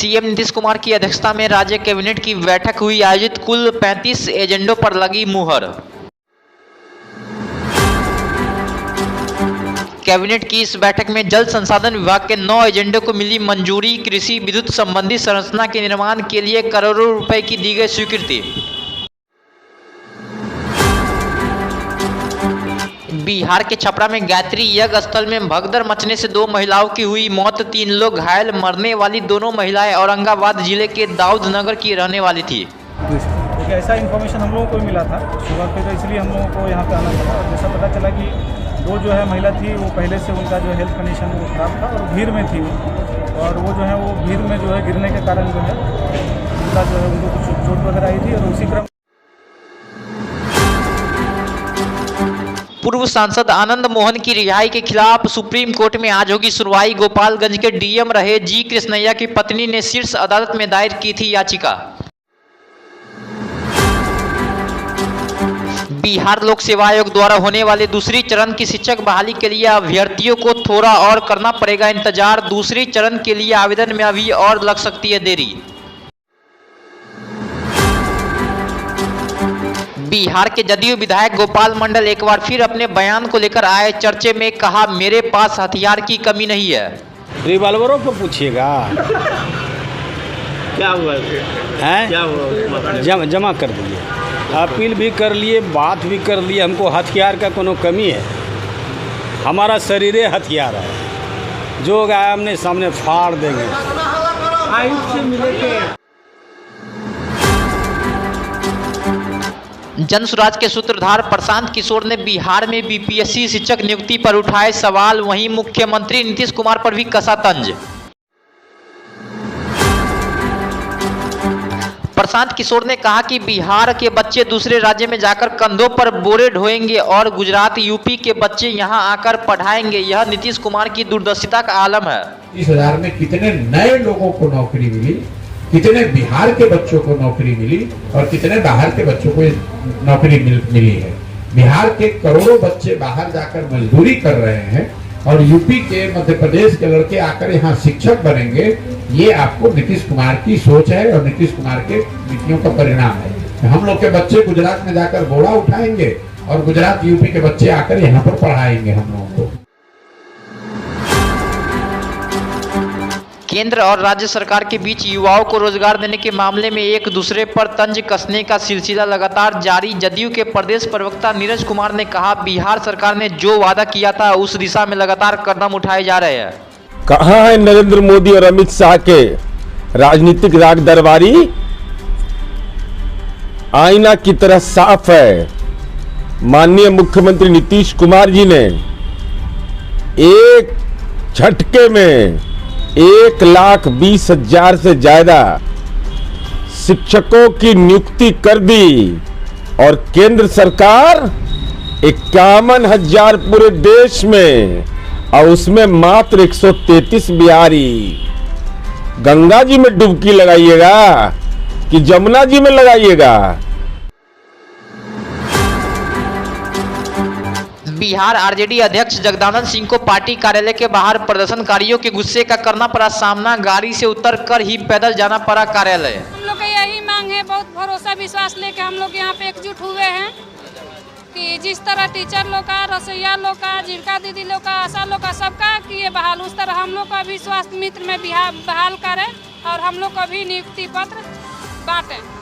CM Nitish Kumar की अध्यक्षता में राज्य कैबिनेट की बैठक हुई। आयोजित कुल 35 एजेंडों पर लगी मुहर। कैबिनेट की इस बैठक में जल संसाधन विभाग के 9 एजेंडों को मिली मंजूरी। कृषि विद्युत संबंधी संरचना के निर्माण के लिए करोड़ों रुपए की दी गई स्वीकृति। बिहार के छपरा में गायत्री यज्ञ स्थल में भगदड़ मचने से 2 महिलाओं की हुई मौत, 3 लोग घायल। मरने वाली दोनों महिलाएं औरंगाबाद जिले के दाऊदनगर की रहने वाली थी। क्योंकि ऐसा इन्फॉर्मेशन हम लोगों को मिला था सुबह पे, तो इसलिए हम लोगों को यहाँ पे आना पड़ा। और जैसा पता चला कि 2 जो है महिला थी वो पहले से उनका जो हेल्थ कंडीशन वो खराब था और भीड़ में थी, और वो जो है वो भीड़ में जो है गिरने के कारण जो है उनका जो है उनको कुछ चोट वगैरह आई थी। और उसी क्रम पूर्व सांसद आनंद मोहन की रिहाई के खिलाफ सुप्रीम कोर्ट में आज होगी सुनवाई। गोपालगंज के डीएम रहे जी कृष्णैया की पत्नी ने शीर्ष अदालत में दायर की थी याचिका। बिहार लोक सेवा आयोग द्वारा होने वाले दूसरी चरण की शिक्षक बहाली के लिए अभ्यर्थियों को थोड़ा और करना पड़ेगा इंतजार। दूसरी चरण के लिए आवेदन में अभी और लग सकती है देरी। बिहार के जदयू विधायक गोपाल मंडल एक बार फिर अपने बयान को लेकर आए चर्चे में। कहा, मेरे पास हथियार की कमी नहीं है। रिवॉल्वरों को पूछिएगा क्या हुआ हैं? क्या हुआ? जमा कर दिए, अपील भी कर लिए, बात भी कर लिए। हमको हथियार का कोनो कमी है? हमारा शरीर हथियार है, जो गया हमने सामने फाड़ देंगे। आयुष से मिले थे। जनसुराज के सूत्रधार प्रशांत किशोर ने बिहार में बीपीएससी शिक्षक नियुक्ति पर उठाए सवाल। वहीं मुख्यमंत्री नीतीश कुमार पर भी कसा तंज। प्रशांत किशोर ने कहा कि बिहार के बच्चे दूसरे राज्य में जाकर कंधों पर बोरे ढोएंगे और गुजरात यूपी के बच्चे यहां आकर पढ़ाएंगे। यह नीतीश कुमार की दूरदर्शिता का आलम है। 30,000 में कितने नए लोगों को नौकरी मिली, कितने बिहार के बच्चों को नौकरी मिली और कितने बाहर के बच्चों को नौकरी मिली है। बिहार के करोड़ों बच्चे बाहर जाकर मजदूरी कर रहे हैं और यूपी के, मध्य प्रदेश के लड़के आकर यहाँ शिक्षक बनेंगे। ये आपको नीतीश कुमार की सोच है और नीतीश कुमार के नीतियों का परिणाम है। हम लोग के बच्चे गुजरात में जाकर बोरा उठाएंगे और गुजरात यूपी के बच्चे आकर यहाँ पर पढ़ाएंगे हम लोगों को। केंद्र और राज्य सरकार के बीच युवाओं को रोजगार देने के मामले में एक दूसरे पर तंज कसने का सिलसिला लगातार जारी। जदयू के प्रदेश प्रवक्ता नीरज कुमार ने कहा, बिहार सरकार ने जो वादा किया था उस दिशा में लगातार कदम उठाए जा रहे हैं। कहां है नरेंद्र मोदी और अमित शाह के राजनीतिक राग दरबारी? आईना की तरह साफ है। माननीय मुख्यमंत्री नीतीश कुमार जी ने एक झटके में 1,20,000 से ज्यादा शिक्षकों की नियुक्ति कर दी और केंद्र सरकार 51,000 पूरे देश में, और उसमें मात्र 133 बिहारी। गंगा जी में डुबकी लगाइएगा कि जमुना जी में लगाइएगा? बिहार आरजेडी अध्यक्ष जगदानंद सिंह को पार्टी कार्यालय के बाहर प्रदर्शनकारियों के गुस्से का करना पड़ा सामना। गाड़ी से उतर कर ही पैदल जाना पड़ा कार्यालय। हम लोग का यही मांग है, बहुत भरोसा विश्वास लेके हम लोग यहाँ पे एकजुट हुए हैं कि जिस तरह टीचर लोग का, रसोईया लोग का, जीविका दीदी लोग का, आशा लोग का, सबका किए बहाल, उस तरह हम लोग का भी स्वास्थ्य मित्र में बहाल करें और हम लोग का भी नियुक्ति पत्र बांटें।